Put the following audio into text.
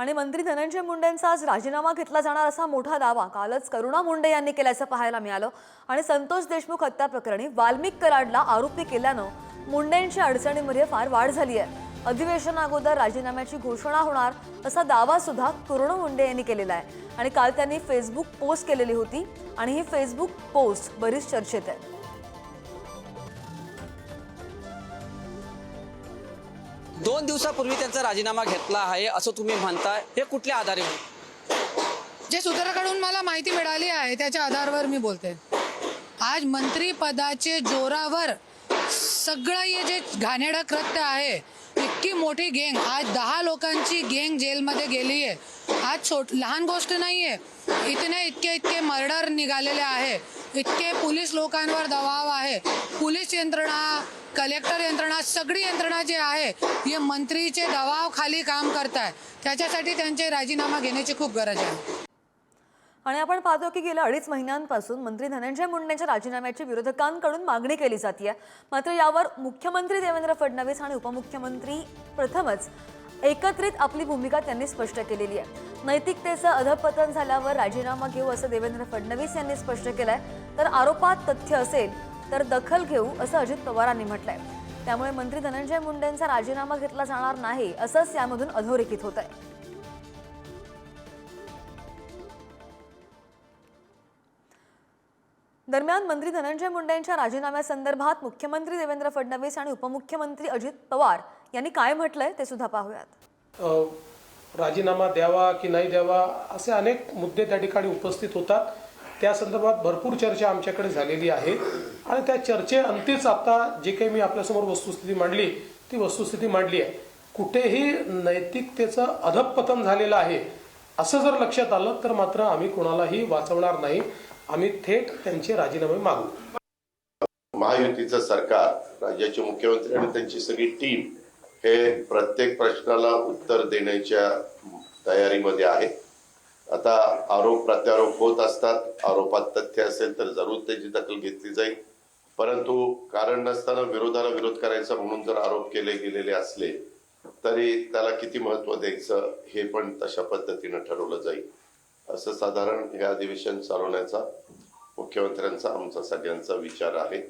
आणि मंत्री धनंजय मुंडेंचा आज राजीनामा घेतला जाणार असा मोठा दावा कालच करुणा मुंडे यांनी केल्याचं पाहायला मिळालं। आणि संतोष देशमुख हत्या प्रकरणी वाल्मिक कराडला आरोपी केल्यानं मुंडेंच्या अडचणीमध्ये फार वाढ झाली आहे। अधिवेशनाअगोदर राजीनाम्याची घोषणा होणार असा दावा सुद्धा करुणा मुंडे यांनी केलेला आहे। आणि काल त्यांनी फेसबुक पोस्ट केलेली होती आणि ही फेसबुक पोस्ट बरीच चर्चेत आहे। 2 दिवसापूर्वी त्यांचा राजीनामा घेतला आहे असं तुम्ही म्हणताय, हे कुठल्या आधारे? जे सूत्राकडून मला माहिती मिळाली आहे त्याच्या आधारावर मी बोलते। आज मंत्रिपदाचे जोरावर सगळं हे जे घाणेरडं कृत्य आहे, इतकी मोठी गँग, आज 10 लोकांची गँग जेलमध्ये गेली आहे। आज लहान गोष्ट नाही आहे, इतके मर्डर निघालेले आहे, इतके पोलीस लोकांवर दबाव आहे। पोलीस यंत्रणा, कलेक्टर यंत्रणा, सगळी यंत्रणा जे आहे हे मंत्रीचे दबाव खाली काम करताय। त्याच्यासाठी त्यांचे राजीनामा घेण्याची खूप गरज आहे। आणि आपण पाहतो की गेल्या 2.5 महिन्यांपासून मंत्री धनंजय मुंडेंच्या राजीनाम्याची विरोधकांकडून मागणी केली जाते। मात्र यावर मुख्यमंत्री देवेंद्र फडणवीस आणि उपमुख्यमंत्री प्रथमच एकत्रित आपली भूमिका त्यांनी स्पष्ट केलेली आहे। नैतिकतेचं अधपतन झाल्यावर राजीनामा घेऊ असं देवेंद्र फडणवीस यांनी स्पष्ट केलंय, तर आरोपात तथ्य असेल तर दखल घेऊ असं अजित पवारांनी म्हटलंय। त्यामुळे मंत्री धनंजय मुंडेंचा राजीनामा घेतला जाणार नाही असंच यामधून अधोरेखित होत आहे। दरम्यान मंत्री धनंजय मुंडेंच्या राजीनाम्यासंदर्भात मुख्यमंत्री देवेंद्र फडणवीस आणि उपमुख्यमंत्री अजित पवार यांनी काय म्हटलंय ते सुद्धा पाहूयात। राजीनामा द्यावा की नाही द्यावा असे अनेक मुद्दे त्या ठिकाणी उपस्थित होतात। त्या संदर्भात भरपूर चर्चा आमच्याकडे झालेली आहे आणि त्या चर्चेअंतीच आता जे काही मी आपल्यासमोर वस्तुस्थिती मांडली ती वस्तुस्थिती मांडली आहे। कुठेही नैतिकतेचं अधपतन झालेलं आहे असं जर लक्षात आलं तर मात्र आम्ही कोणालाही वाचवणार नाही, आम्ही थेट त्यांचे राजीनामे मागू। महायुतीचं सरकार, राज्याचे मुख्यमंत्री आणि त्यांची सगळी टीम हे प्रत्येक प्रश्नाला उत्तर देण्याच्या तयारीमध्ये आहे। आता आरोप प्रत्यारोप होत असतात, आरोपात तथ्य असेल तर जरूर त्याची दखल घेतली जाईल, परंतु कारण नसताना विरोधाला विरोध करायचा म्हणून जर आरोप केले गेलेले असले तरी त्याला किती महत्व द्यायचं हे पण तशा पद्धतीनं ठरवलं जाईल। असं साधारण हे अधिवेशन चालवण्याचा मुख्यमंत्र्यांचा आमचा सगळ्यांचा विचार आहे।